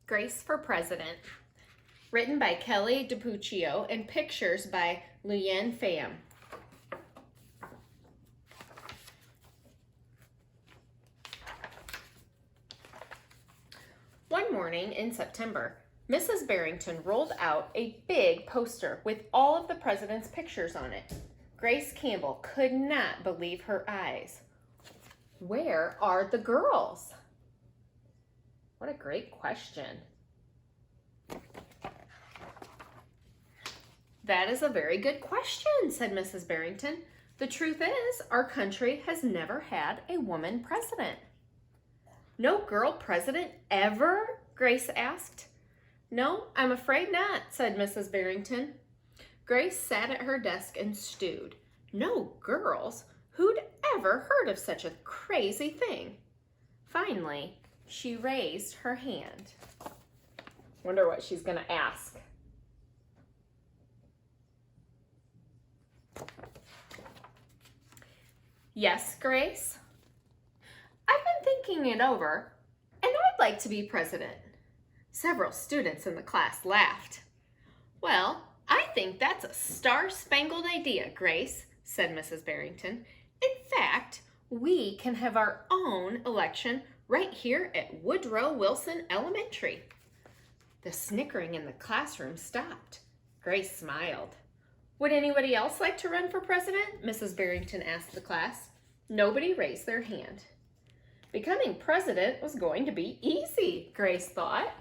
Grace for President, written by Kelly DiPuccio and pictures by Luyen Pham. One morning in September, Mrs. Barrington rolled out a big poster with all of the president's pictures on it. Grace Campbell could not believe her eyes. Where are the girls? What a great question. That is a very good question, said Mrs. Barrington. The truth is, our country has never had a woman president. No girl president ever? Grace asked. No, I'm afraid not, said Mrs. Barrington. Grace sat at her desk and stewed. No girls? Who'd ever heard of such a crazy thing? Finally, she raised her hand. Wonder what she's going to ask. Yes, Grace? I've been thinking it over, and I'd like to be president. Several students in the class laughed. Well, I think that's a star-spangled idea, Grace, said Mrs. Barrington. In fact, we can have our own election right here at Woodrow Wilson Elementary. The snickering in the classroom stopped. Grace smiled. Would anybody else like to run for president? Mrs. Barrington asked the class. Nobody raised their hand. Becoming president was going to be easy, Grace thought.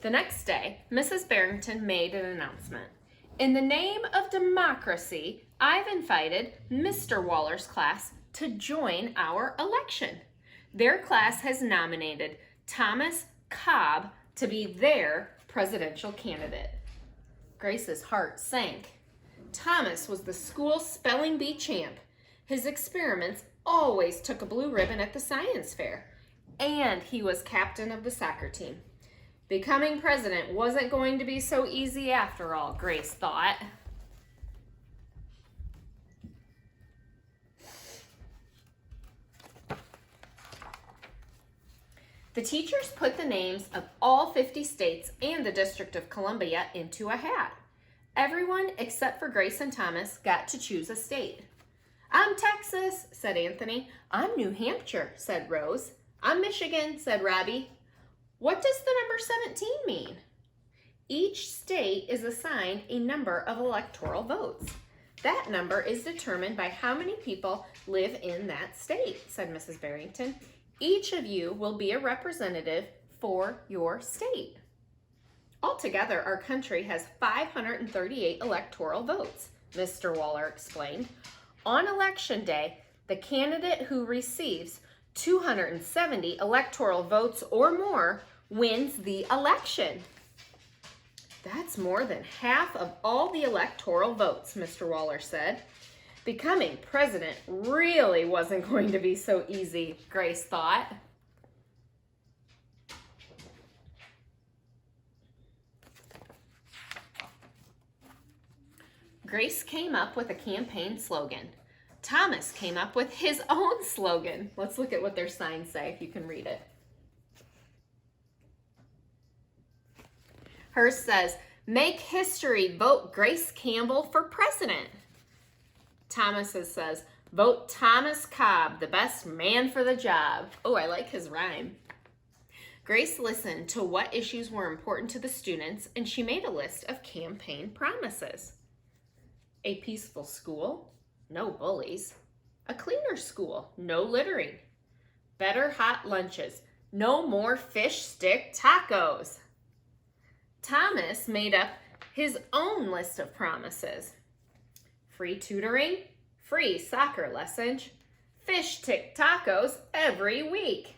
The next day, Mrs. Barrington made an announcement. In the name of democracy, I've invited Mr. Waller's class to join our election. Their class has nominated Thomas Cobb to be their presidential candidate. Grace's heart sank. Thomas was the school spelling bee champ. His experiments always took a blue ribbon at the science fair, and he was captain of the soccer team. Becoming president wasn't going to be so easy after all, Grace thought. The teachers put the names of all 50 states and the District of Columbia into a hat. Everyone except for Grace and Thomas got to choose a state. I'm Texas, said Anthony. I'm New Hampshire, said Rose. I'm Michigan, said Robbie. What does the number 17 mean? Each state is assigned a number of electoral votes. That number is determined by how many people live in that state, said Mrs. Barrington. Each of you will be a representative for your state. Altogether, our country has 538 electoral votes, Mr. Waller explained. On election day, the candidate who receives 270 electoral votes or more wins the election. That's more than half of all the electoral votes, Mr. Waller said. Becoming president really wasn't going to be so easy, Grace thought. Grace came up with a campaign slogan. Thomas came up with his own slogan. Let's look at what their signs say, if you can read it. Hers says, "Make history, vote Grace Campbell for president." Thomas's says, "Vote Thomas Cobb, the best man for the job." Oh, I like his rhyme. Grace listened to what issues were important to the students, and she made a list of campaign promises. A peaceful school, no bullies. A cleaner school, no littering. Better hot lunches, no more fish stick tacos. Thomas made up his own list of promises. Free tutoring, free soccer lessons, fish stick tacos every week.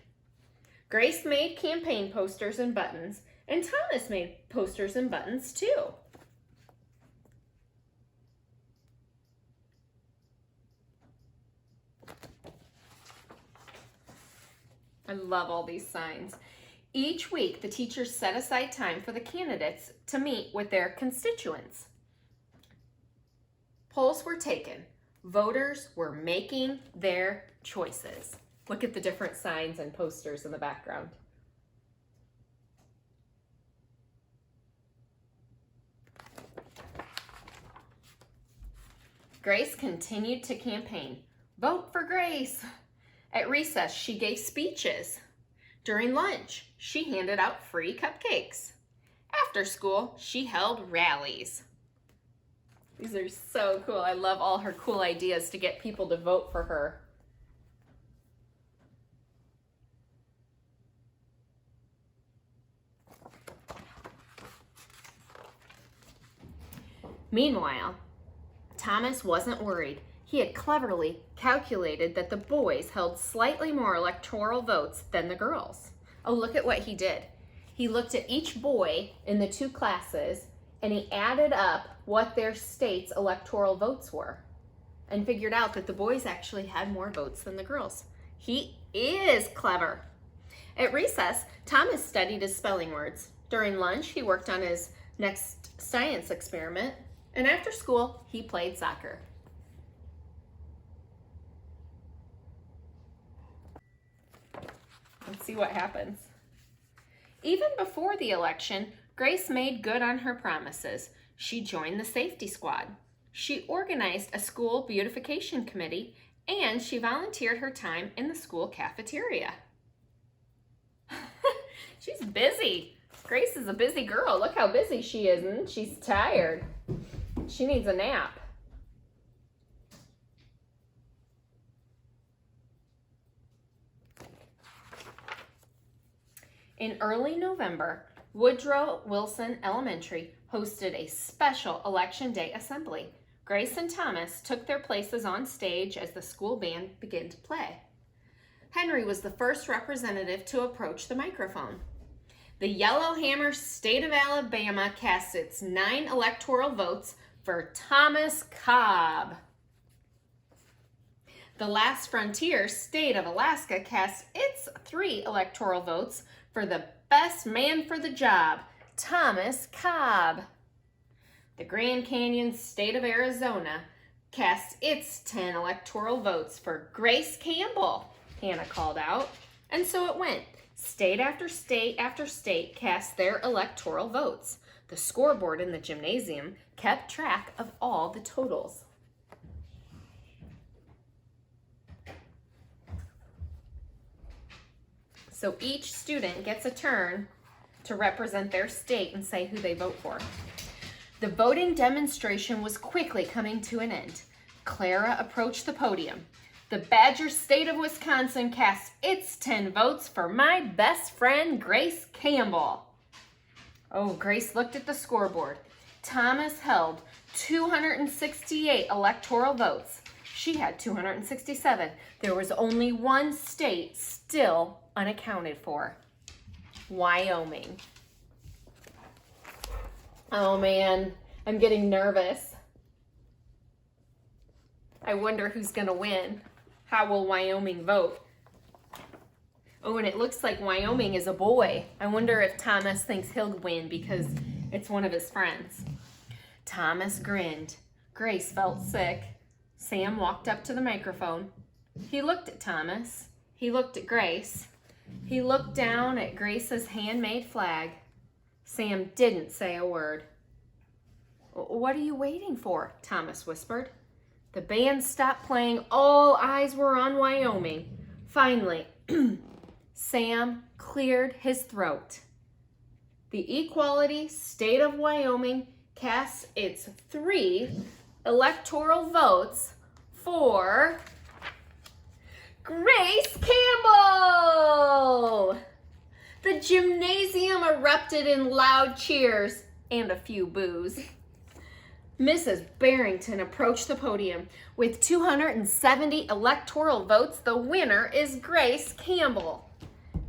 Grace made campaign posters and buttons, and Thomas made posters and buttons too. I love all these signs. Each week, the teachers set aside time for the candidates to meet with their constituents. Polls were taken. Voters were making their choices. Look at the different signs and posters in the background. Grace continued to campaign. Vote for Grace. At recess, she gave speeches. During lunch, she handed out free cupcakes. After school, she held rallies. These are so cool. I love all her cool ideas to get people to vote for her. Meanwhile, Thomas wasn't worried. He had cleverly calculated that the boys held slightly more electoral votes than the girls. Oh, look at what he did. He looked at each boy in the two classes and he added up what their state's electoral votes were and figured out that the boys actually had more votes than the girls. He is clever. At recess, Thomas studied his spelling words. During lunch, he worked on his next science experiment. And after school, he played soccer. Let's see what happens. Even before the election, Grace made good on her promises. She joined the safety squad. She organized a school beautification committee, and she volunteered her time in the school cafeteria. She's busy. Grace is a busy girl. Look how busy she is, and she's tired. She needs a nap. In early November, Woodrow Wilson Elementary hosted a special Election Day assembly. Grace and Thomas took their places on stage as the school band began to play. Henry was the first representative to approach the microphone. The Yellowhammer State of Alabama cast its 9 electoral votes for Thomas Cobb. The Last Frontier State of Alaska cast its 3 electoral votes for the best man for the job, Thomas Cobb. The Grand Canyon State of Arizona cast its 10 electoral votes for Grace Campbell, Hannah called out. And so it went. State after state after state cast their electoral votes. The scoreboard in the gymnasium kept track of all the totals. So each student gets a turn to represent their state and say who they vote for. The voting demonstration was quickly coming to an end. Clara approached the podium. The Badger State of Wisconsin cast its 10 votes for my best friend, Grace Campbell. Oh, Grace looked at the scoreboard. Thomas held 268 electoral votes. She had 267. There was only one state still unaccounted for. Wyoming. Oh man, I'm getting nervous. I wonder who's gonna win. How will Wyoming vote? Oh, and it looks like Wyoming is a boy. I wonder if Thomas thinks he'll win because it's one of his friends. Thomas grinned. Grace felt sick. Sam walked up to the microphone. He looked at Thomas. He looked at Grace. He looked down at Grace's handmade flag. Sam didn't say a word. "What are you waiting for?" Thomas whispered. The band stopped playing. All eyes were on Wyoming. Finally, Sam cleared his throat. The Equality State of Wyoming casts its 3 electoral votes for Grace Campbell! The gymnasium erupted in loud cheers and a few boos. Mrs. Barrington approached the podium. With 270 electoral votes, the winner is Grace Campbell.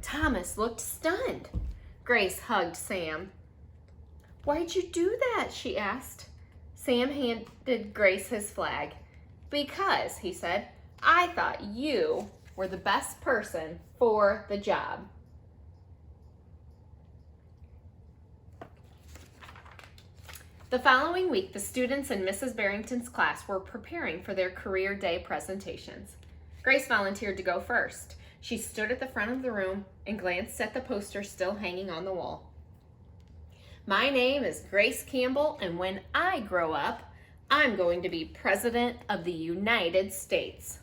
Thomas looked stunned. Grace hugged Sam. "Why'd you do that?" she asked. Sam handed Grace his flag. "Because," he said, "I thought you were the best person for the job." The following week, the students in Mrs. Barrington's class were preparing for their career day presentations. Grace volunteered to go first. She stood at the front of the room and glanced at the poster still hanging on the wall. My name is Grace Campbell, and when I grow up, I'm going to be President of the United States.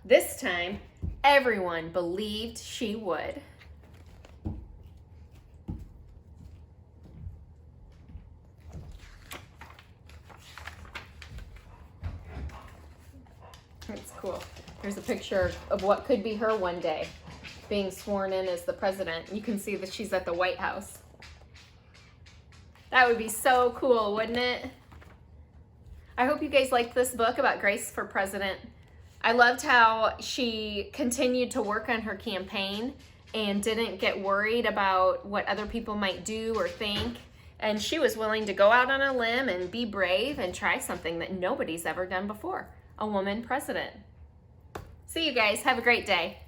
This time, everyone believed she would. That's cool. There's a picture of what could be her one day, being sworn in as the president. You can see that she's at the White House. That would be so cool, wouldn't it? I hope you guys liked this book about Grace for President. I loved how she continued to work on her campaign and didn't get worried about what other people might do or think. And she was willing to go out on a limb and be brave and try something that nobody's ever done before. A woman president. See you guys. Have a great day.